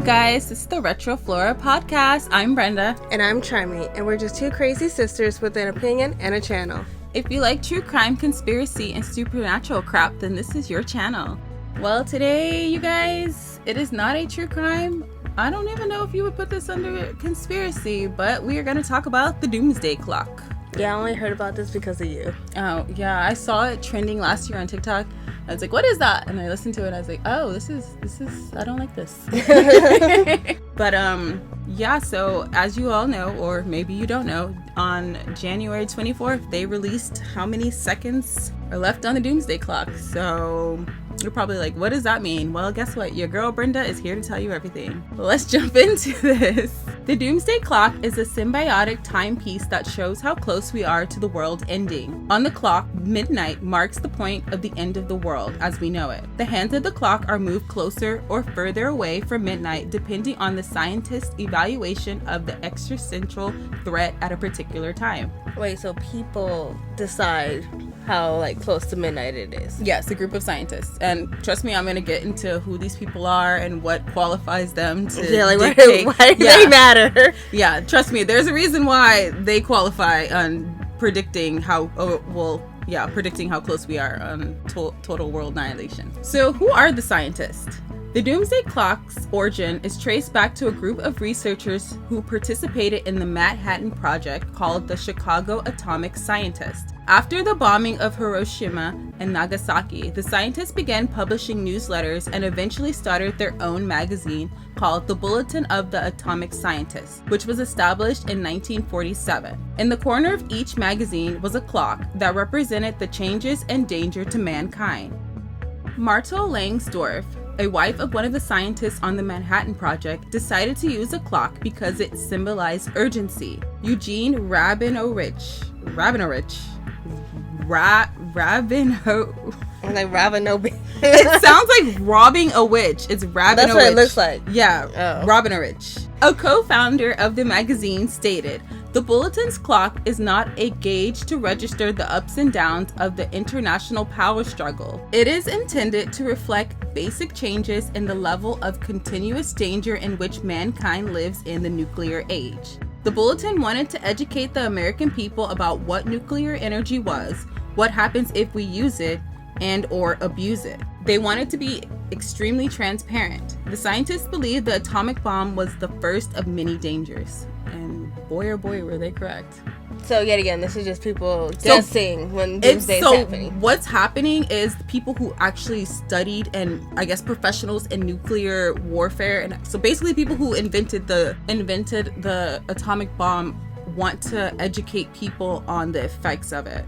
guys, this is the Retro Flora podcast. I'm Brenda. And I'm Charmy, and we're just two crazy sisters with an opinion and a channel. If you like true crime, conspiracy, and supernatural crap, then this is your channel. Well, today, you guys, it is not a true crime. I don't even know if you would put this under conspiracy, but we are going to talk about the Doomsday Clock. Yeah, I only heard about this because of you. Oh, yeah, I saw it trending last year on TikTok. I was like, what is that? And I listened to it and I was like, oh, this is, I don't like this. But, yeah, so as you all know, or maybe you don't know, on January 24th, they released how many seconds are left on the Doomsday Clock. So you're probably like, what does that mean? Well, guess what? Your girl Brenda is here to tell you everything. Let's jump into this. The Doomsday Clock is a symbiotic timepiece that shows how close we are to the world ending. On the clock, midnight marks the point of the end of the world as we know it. The hands of the clock are moved closer or further away from midnight depending on the scientist's evaluation of the existential threat at a particular time. Wait, so people decide how close to midnight it is? Yes, a group of scientists. And trust me, I'm going to get into who these people are and what qualifies them to dictate. Why do they matter? Yeah, trust me, there's a reason why they qualify on predicting how predicting how close we are on total world annihilation. So who are the scientists? The Doomsday Clock's origin is traced back to a group of researchers who participated in the Manhattan Project called the Chicago Atomic Scientists. After the bombing of Hiroshima and Nagasaki, the scientists began publishing newsletters and eventually started their own magazine called the Bulletin of the Atomic Scientists, which was established in 1947. In the corner of each magazine was a clock that represented the changes and danger to mankind. Martel Langsdorff, a wife of one of the scientists on the Manhattan Project, decided to use a clock because it symbolized urgency. Eugene Rabinowitz. Like robbing a It sounds like robbing a witch. It's Rabinowitz. That's what it looks like. Yeah, Rabinowitz. A co-founder of the magazine stated, "The Bulletin's clock is not a gauge to register the ups and downs of the international power struggle. It is intended to reflect basic changes in the level of continuous danger in which mankind lives in the nuclear age." The Bulletin wanted to educate the American people about what nuclear energy was, what happens if we use it, and or abuse it. They wanted to be extremely transparent. The scientists believed the atomic bomb was the first of many dangers. And boy oh boy were they correct. So yet again, this is just people guessing when Doomsday is happening. What's happening is the people who actually studied and I guess professionals in nuclear warfare, and so basically people who invented the atomic bomb want to educate people on the effects of it.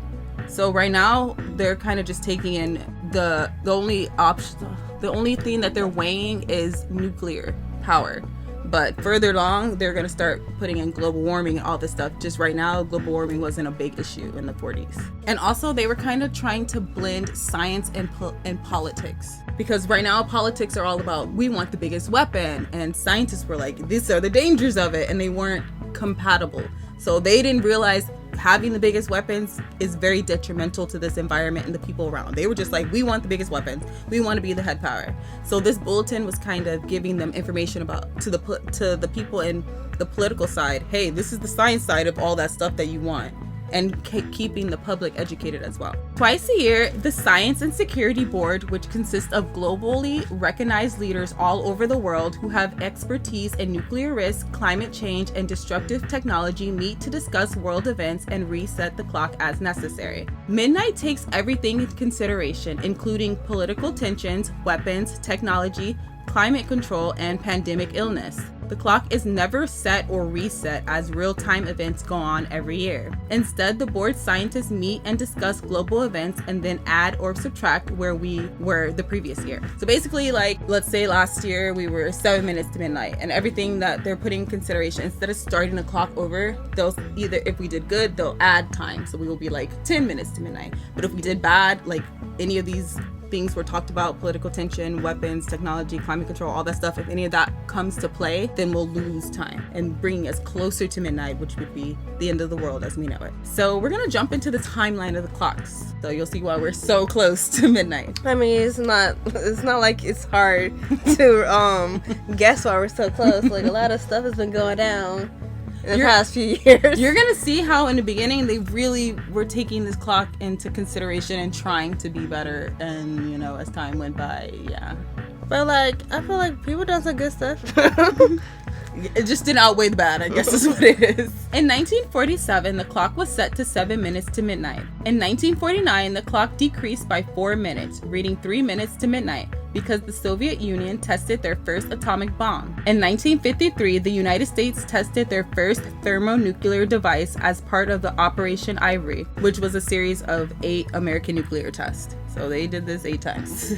So right now they're kind of just taking in the only thing that they're weighing is nuclear power. But further along, they're going to start putting in global warming and all this stuff. Just right now, global warming wasn't a big issue in the 40s. And also, they were kind of trying to blend science and politics. Because right now, politics are all about, we want the biggest weapon. And scientists were like, these are the dangers of it. And they weren't compatible. So they didn't realize having the biggest weapons is very detrimental to this environment and the people around. They were just like, we want the biggest weapons. We want to be the head power. So this bulletin was kind of giving them information about to the people in the political side. Hey, this is the science side of all that stuff that you want. And keeping the public educated as well. Twice a year, the Science and Security Board, which consists of globally recognized leaders all over the world who have expertise in nuclear risk, climate change, and destructive technology, meet to discuss world events and reset the clock as necessary. Midnight takes everything into consideration, including political tensions, weapons, technology, climate control, and pandemic illness. The clock is never set or reset as real-time events go on every year. Instead, the board scientists meet and discuss global events and then add or subtract where we were the previous year. So basically, let's say last year we were 7 minutes to midnight, and everything that they're putting in consideration, instead of starting the clock over, they'll either, if we did good, they'll add time. So we will be 10 minutes to midnight. But if we did bad, any of these things were talked about, political tension, weapons, technology, climate control, all that stuff, if any of that comes to play, then we'll lose time and bringing us closer to midnight, which would be the end of the world as we know it. So we're gonna jump into the timeline of the clocks. So you'll see why we're so close to midnight. I mean, it's not like it's hard to guess why we're so close. Like, a lot of stuff has been going down in the past few years. You're gonna see how in the beginning they really were taking this clock into consideration and trying to be better, and you know, as time went by, yeah. But like, I feel like people done some good stuff. It just didn't outweigh the bad, I guess is what it is. In 1947, the clock was set to 7 minutes to midnight. In 1949, the clock decreased by 4 minutes, reading 3 minutes to midnight, because the Soviet Union tested their first atomic bomb. In 1953, the United States tested their first thermonuclear device as part of the Operation Ivory, which was a series of 8 American nuclear tests. So they did this 8 times.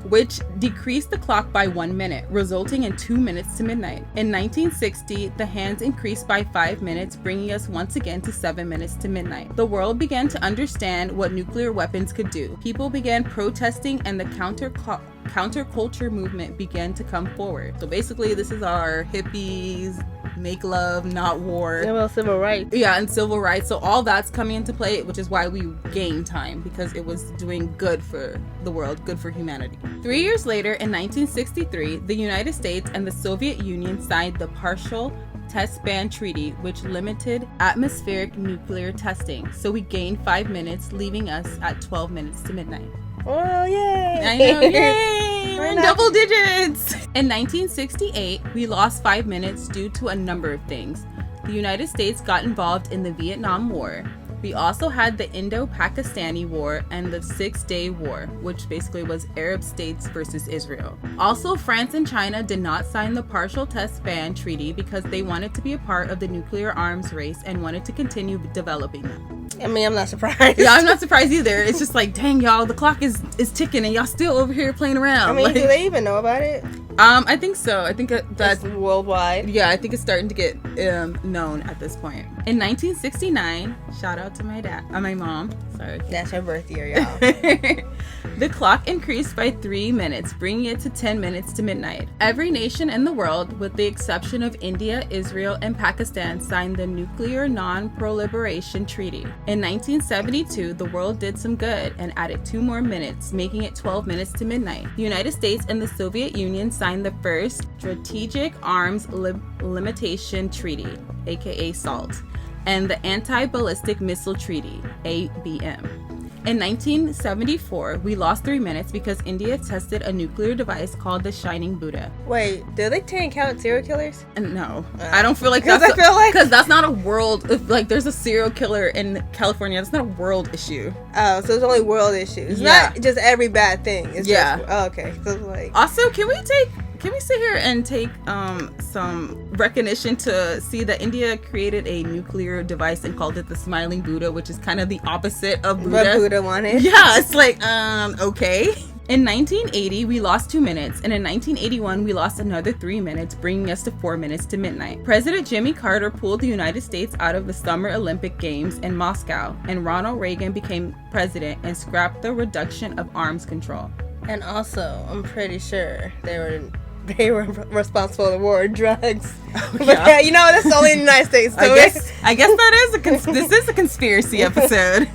Which decreased the clock by 1 minute, resulting in 2 minutes to midnight. In 1960, the hands increased by 5 minutes, bringing us once again to 7 minutes to midnight. The world began to understand what nuclear weapons could do. People began protesting, and the counterculture movement began to come forward. So basically, this is our hippies, make love, not war. Yeah, well, civil rights. Yeah, and civil rights. So all that's coming into play, which is why we gained time, because it was doing good for the world, good for humanity. 3 years later, in 1963, the United States and the Soviet Union signed the Partial Test Ban Treaty, which limited atmospheric nuclear testing. So we gained 5 minutes, leaving us at 12 minutes to midnight. Oh, yay! I know, yay! We're in double digits! In 1968, we lost 5 minutes due to a number of things. The United States got involved in the Vietnam War. We also had the Indo-Pakistani War and the Six-Day War, which basically was Arab states versus Israel. Also, France and China did not sign the Partial Test Ban Treaty because they wanted to be a part of the nuclear arms race and wanted to continue developing them. I mean, I'm not surprised. Yeah, I'm not surprised either. It's just like, dang, y'all, the clock is ticking and y'all still over here playing around. I mean, like, do they even know about it? I think so. I think that's worldwide. Yeah, I think it's starting to get known at this point. In 1969, shout out to my mom. Sorry. That's her birth year, y'all. The clock increased by 3 minutes, bringing it to 10 minutes to midnight. Every nation in the world, with the exception of India, Israel, and Pakistan, signed the Nuclear Non-Proliferation Treaty. In 1972, the world did some good and added 2 more minutes, making it 12 minutes to midnight. The United States and the Soviet Union signed the first Strategic Arms Limitation Treaty, aka SALT, and the Anti-Ballistic Missile Treaty, ABM. In 1974, we lost 3 minutes because India tested a nuclear device called the Shining Buddha. Wait, do they count serial killers? No, I don't feel like that's because that's not a world. Like, there's a serial killer in California. That's not a world issue. Oh, so it's only world issues. It's not just every bad thing. It's just, okay. So like, also, can we sit here and take some recognition to see that India created a nuclear device and called it the Smiling Buddha, which is kind of the opposite of Buddha. What Buddha wanted. Yeah, it's like, okay. In 1980, we lost 2 minutes, and in 1981, we lost another 3 minutes, bringing us to 4 minutes to midnight. President Jimmy Carter pulled the United States out of the Summer Olympic Games in Moscow, and Ronald Reagan became president and scrapped the reduction of arms control. And also, I'm pretty sure they were responsible for the war on drugs. Oh, yeah. But yeah, you know, that's only in the United States. So I guess that is this is a conspiracy episode.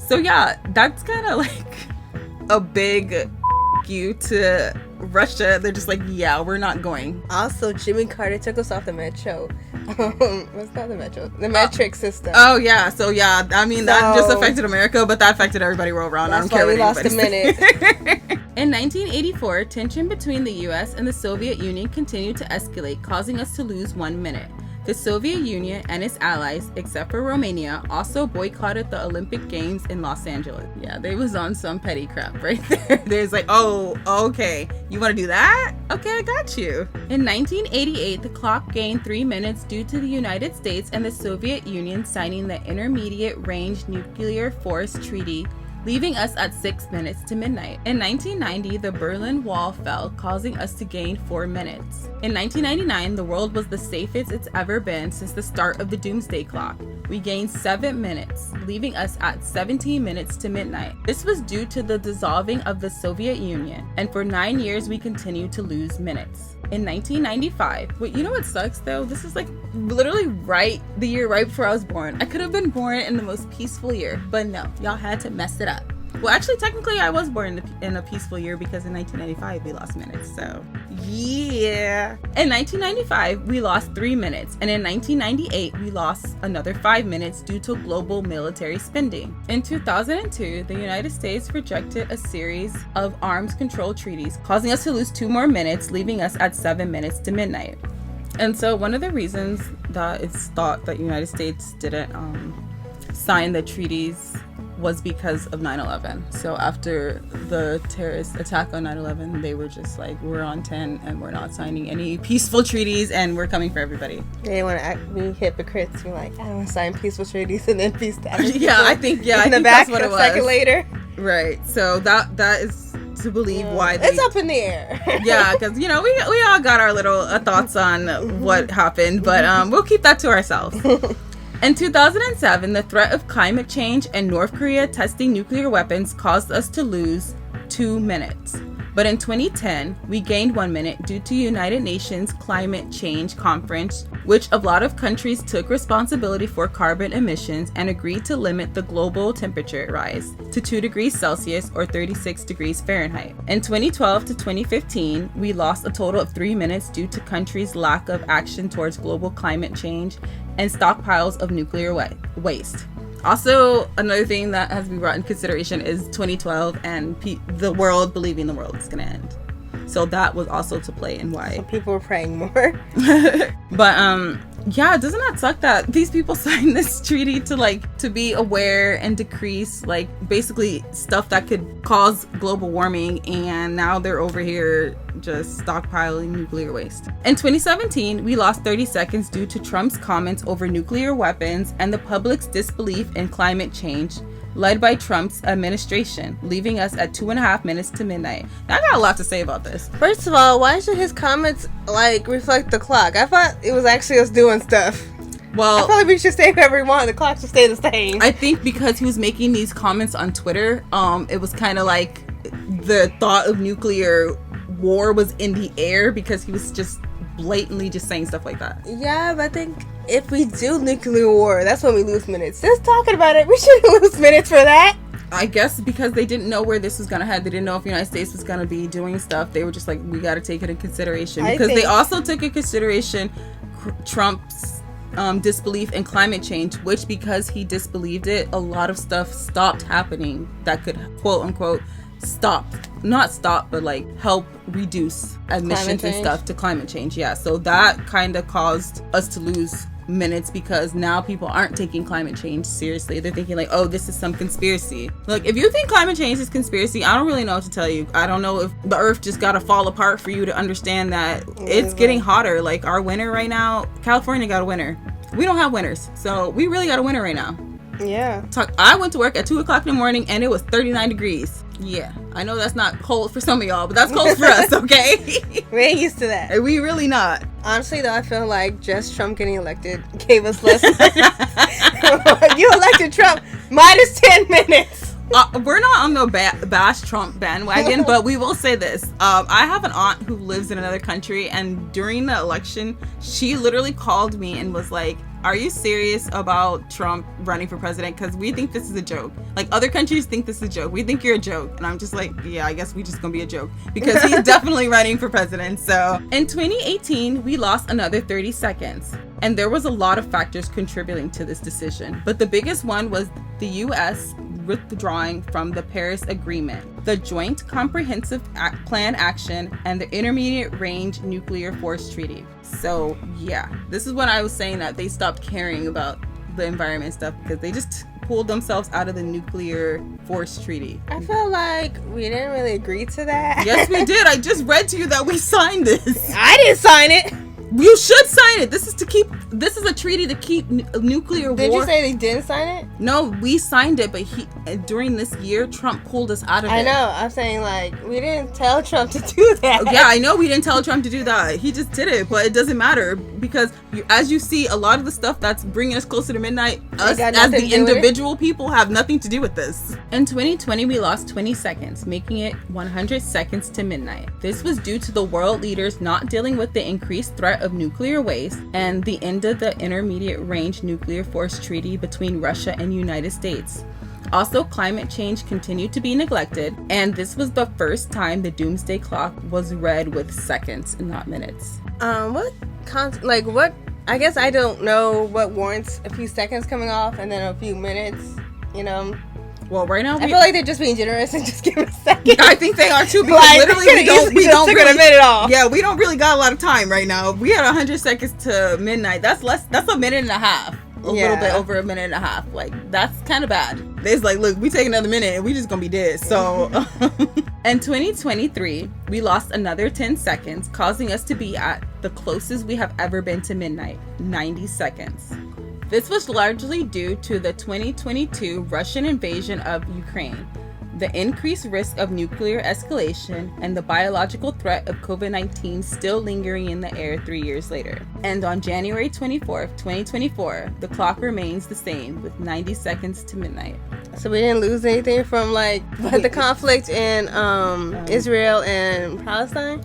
So yeah, that's kind of like a big you to Russia. They're just like, yeah, we're not going. Also, Jimmy Carter took us off the metro. What's not the metro? The metric system. Oh yeah, so yeah, I mean that just affected America, but that affected everybody world around. I don't care what anybody says. We lost a minute. In 1984, tension between the US and the Soviet Union continued to escalate, causing us to lose 1 minute. The Soviet Union and its allies, except for Romania, also boycotted the Olympic Games in Los Angeles. Yeah, they was on some petty crap right there. There's like, oh, okay, you want to do that? Okay, I got you. In 1988, the clock gained 3 minutes due to the United States and the Soviet Union signing the Intermediate Range Nuclear Force Treaty, leaving us at 6 minutes to midnight. In 1990, the Berlin Wall fell, causing us to gain 4 minutes. In 1999, the world was the safest it's ever been since the start of the Doomsday Clock. We gained 7 minutes, leaving us at 17 minutes to midnight. This was due to the dissolving of the Soviet Union, and for 9 years we continued to lose minutes. In 1995, wait, you know what sucks though? This is like literally the year right before I was born. I could have been born in the most peaceful year, but no, y'all had to mess it up. Well, actually, technically, I was born in a peaceful year because in 1995 we lost minutes. So, yeah. In 1995, we lost 3 minutes, and in 1998, we lost another 5 minutes due to global military spending. In 2002, the United States rejected a series of arms control treaties, causing us to lose 2 more minutes, leaving us at 7 minutes to midnight. And so, one of the reasons that it's thought that the United States didn't sign the treaties was because of 9/11. So after the terrorist attack on 9/11, they were just like, we're on 10 and we're not signing any peaceful treaties and we're coming for everybody. They want to be hypocrites. Be like, I don't want to sign peaceful treaties and then peace down. I think that's what it was. A second later. Right. So that is to believe why they... It's up in the air. Yeah, because, we all got our little thoughts on what happened, but we'll keep that to ourselves. In 2007, the threat of climate change and North Korea testing nuclear weapons caused us to lose 2 minutes. But in 2010, we gained 1 minute due to United Nations Climate Change Conference, which a lot of countries took responsibility for carbon emissions and agreed to limit the global temperature rise to 2 degrees Celsius or 36 degrees Fahrenheit. In 2012 to 2015, we lost a total of 3 minutes due to countries' lack of action towards global climate change and stockpiles of nuclear waste. Also, another thing that has been brought in consideration is 2012 and the world believing the world is going to end. So that was also to play in why. So people were praying more. But yeah, doesn't that suck that these people signed this treaty to be aware and decrease basically stuff that could cause global warming, and now they're over here just stockpiling nuclear waste. In 2017, we lost 30 seconds due to Trump's comments over nuclear weapons and the public's disbelief in climate change, led by Trump's administration, leaving us at 2.5 minutes to midnight. Now, I got a lot to say about this. First of all, why should his comments reflect the clock? I thought it was actually us doing stuff. Well, I feel like we should stay wherever we want. The clock should stay the same. I think because he was making these comments on Twitter, it was kind of like the thought of nuclear war was in the air because he was just blatantly just saying stuff like that. Yeah, but I think if we do nuclear war, that's when we lose minutes. Just talking about it, we shouldn't lose minutes for that. I guess because they didn't know where this was going to head. They didn't know if the United States was going to be doing stuff. They were just like, we got to take it in consideration. Because they also took in consideration Trump's disbelief in climate change, which because he disbelieved it, a lot of stuff stopped happening that could, quote unquote, not stop, but help reduce emissions and stuff to climate change. Yeah, so that kind of caused us to lose minutes because now people aren't taking climate change seriously. They're thinking oh, this is some conspiracy. If you think climate change is conspiracy, I don't really know what to tell you. I don't know if the earth just gotta fall apart for you to understand that it's getting hotter. Our winter right now, California got a winter. We don't have winters, so we really got a winter right now. Yeah. I went to work at 2 o'clock in the morning and it was 39 degrees. Yeah, I know that's not cold for some of y'all, but that's cold for us, okay? We ain't used to that. We really not. Honestly, though, I feel like just Trump getting elected gave us less. You elected Trump, minus 10 minutes. We're not on the bash Trump bandwagon, but we will say this. I have an aunt who lives in another country, and during the election, she literally called me and was like, are you serious about Trump running for president? Because we think this is a joke. Other countries think this is a joke. We think you're a joke. And I'm just like, yeah, I guess we just gonna be a joke. Because he's definitely running for president. So in 2018, we lost another 30 seconds. And there was a lot of factors contributing to this decision. But the biggest one was the U.S. withdrawing from the Paris Agreement, the Joint Comprehensive Plan Action, and the Intermediate Range Nuclear Force Treaty. So yeah, this is when I was saying that they stopped caring about the environment stuff because they just pulled themselves out of the nuclear force treaty. I feel like we didn't really agree to that. Yes, we did. I just read to you that we signed this. I didn't sign it. You should sign it. This is a treaty to keep nuclear war. Did you say they didn't sign it? No, we signed it, but during this year, Trump pulled us out of it. I know. I'm saying, like, we didn't tell Trump to do that. Yeah, I know we didn't tell Trump to do that. He just did it, but it doesn't matter because as you see, a lot of the stuff that's bringing us closer to midnight, us as the individual people have nothing to do with this. In 2020, we lost 20 seconds, making it 100 seconds to midnight. This was due to the world leaders not dealing with the increased threat of nuclear waste and the end of the Intermediate Range Nuclear Force Treaty between Russia and United States. Also, climate change continued to be neglected, and this was the first time the Doomsday Clock was read with seconds and not minutes. What? I guess I don't know what warrants a few seconds coming off and then a few minutes, you know? Well, right now I feel like they're just being generous and just giving a second. I think they are too, because like, literally we don't really, a minute off. Yeah, we don't really got a lot of time right now. We had 100 seconds to midnight. That's a minute and a half. A little bit over a minute and a half. Like, that's kind of bad. It's like, look, we take another minute and we just gonna be dead. So in 2023, we lost another 10 seconds, causing us to be at the closest we have ever been to midnight, 90 seconds. This was largely due to the 2022 Russian invasion of Ukraine, the increased risk of nuclear escalation, and the biological threat of COVID-19 still lingering in the air 3 years later. And on January 24th, 2024, the clock remains the same with 90 seconds to midnight. So we didn't lose anything from the conflict in Israel and Palestine?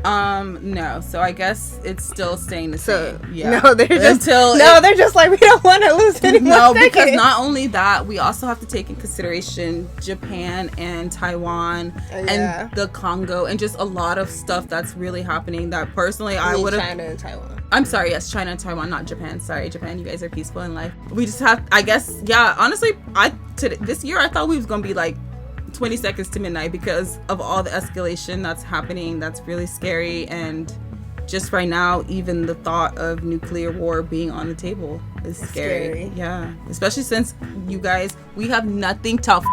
No. So I guess it's still staying the same. Yeah. No, they're just like, we don't want to lose any more seconds. Because not only that, we also have to take in consideration Japan and Taiwan and the Congo and just a lot of stuff that's really happening that personally I would have. China and Taiwan. I'm sorry, yes, China and Taiwan, not Japan. Sorry, Japan, you guys are peaceful in life. We just have, I guess, yeah, honestly, this year I thought we was going to be like 20 seconds to midnight because of all the escalation that's happening. That's really scary. And just right now, even the thought of nuclear war being on the table is scary. Yeah, especially since you guys, we have nothing to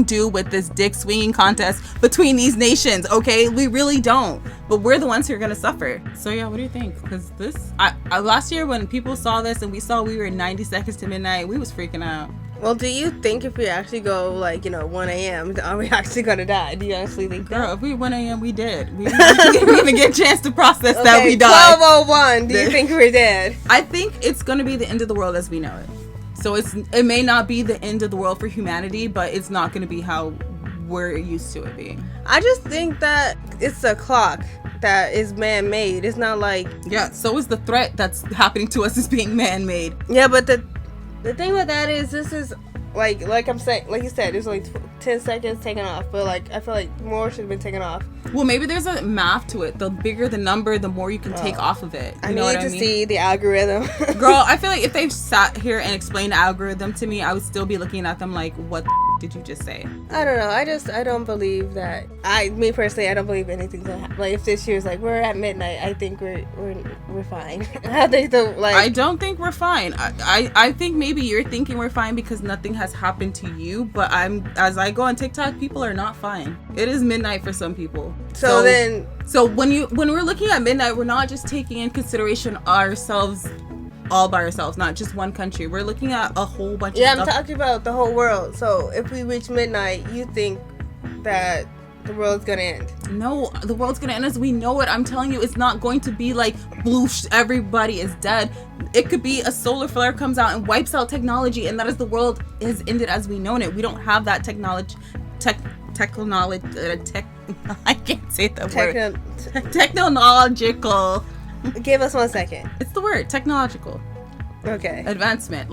do with this dick swinging contest between these nations. Okay, we really don't, but we're the ones who are gonna suffer. So yeah, what do you think? Because this, I last year when people saw this and we saw we were 90 seconds to midnight, we was freaking out. Well, do you think if we actually go 1 a.m., are we actually gonna die? Do you actually think that? Girl, if we 1 a.m., we dead. We didn't even get a chance to process that we died. 12:01. Do you think we're dead? I think it's gonna be the end of the world as we know it. So it may not be the end of the world for humanity, but it's not gonna be how we're used to it being. I just think that it's a clock that is man-made. It's not like... Yeah, so is the threat that's happening to us is being man-made. Yeah, but the thing with that is this is like I'm saying, like you said, there's only 10 seconds taken off, but I feel like more should have been taken off. Well, maybe there's a math to it. The bigger the number, the more you can take off of it. I need to see the algorithm. Girl, I feel like if they sat here and explained the algorithm to me, I would still be looking at them like, what did you just say? I don't know. I don't believe that. Me personally, I don't believe anything's gonna happen. Like, if this year's we're at midnight, I think we're fine. I don't think we're fine. I think maybe you're thinking we're fine because nothing has happened to you, but as I go on TikTok, people are not fine. It is midnight for some people. So when we're looking at midnight, we're not just taking in consideration ourselves all by ourselves, not just one country. We're looking at a whole bunch of stuff. I'm talking about the whole world. So if we reach midnight, you think that the world's gonna end? No, the world's gonna end as we know it. I'm telling you, it's not going to be like bloosh, everybody is dead. It could be a solar flare comes out and wipes out technology, and that is the world has ended as we know it. We don't have that technology. I can't say that word. Technological. Give us 1 second. It's the word technological. Okay. Advancement.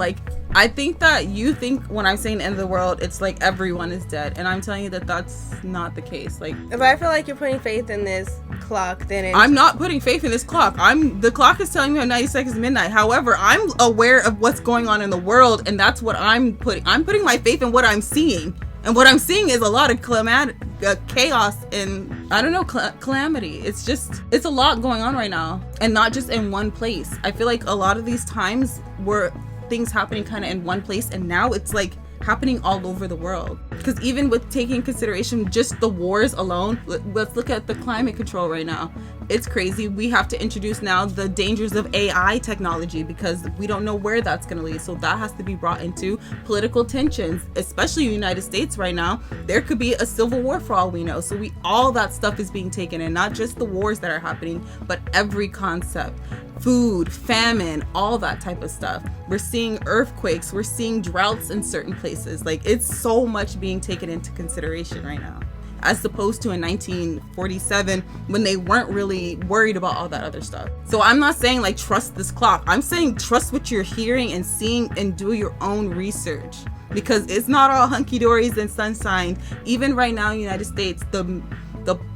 I think that you think when I'm saying end of the world, it's like everyone is dead, and I'm telling you that that's not the case. If I feel like you're putting faith in this clock, then I'm not putting faith in this clock. The clock is telling me 90 seconds midnight. However, I'm aware of what's going on in the world, and that's what I'm putting my faith in what I'm seeing. And what I'm seeing is a lot of chaos and, I don't know, calamity. It's a lot going on right now. And not just in one place. I feel like a lot of these times were things happening kind of in one place. And now it's happening all over the world. Because even with taking into consideration just the wars alone, let's look at the climate control right now. it's crazy. We have to introduce now the dangers of AI technology because we don't know where that's going to lead. So that has to be brought into political tensions, especially in the United States right now. There could be a civil war for all we know. So all that stuff is being taken in, not just the wars that are happening, but every concept. Food, famine, all that type of stuff. We're seeing earthquakes, we're seeing droughts in certain places. Like, it's so much being taken into consideration right now, as opposed to in 1947 when they weren't really worried about all that other stuff. So I'm not saying like trust this clock. I'm saying trust what you're hearing and seeing and do your own research, because it's not all hunky-dories and sunshine. Even right now in the United States, the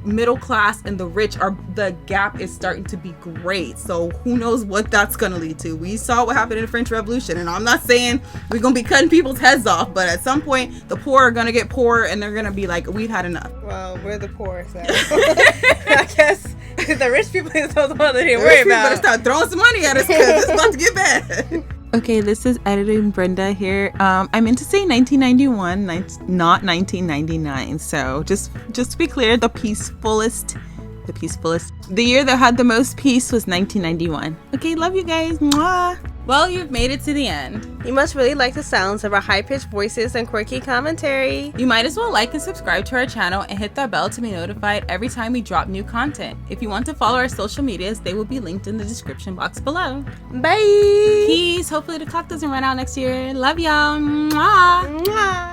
middle class and the rich the gap is starting to be great. So who knows what that's gonna lead to. We saw what happened in the French Revolution, and I'm not saying we're gonna be cutting people's heads off, but at some point the poor are gonna get poorer and they're gonna be like, we've had enough. Well, we're the poor, so I guess the rich people is the one that they worry about. Better start throwing some money at us because it's about to get bad. Okay, this is editing Brenda here. I meant to say 1991, not 1999. So just to be clear, the peacefulest. The year that had the most peace was 1991. Okay, love you guys. Mwah. Well, you've made it to the end. You must really like the sounds of our high-pitched voices and quirky commentary. You might as well like and subscribe to our channel and hit that bell to be notified every time we drop new content. If you want to follow our social medias, they will be linked in the description box below. Bye! Peace. Hopefully the clock doesn't run out next year. Love y'all. Mwah. Mwah.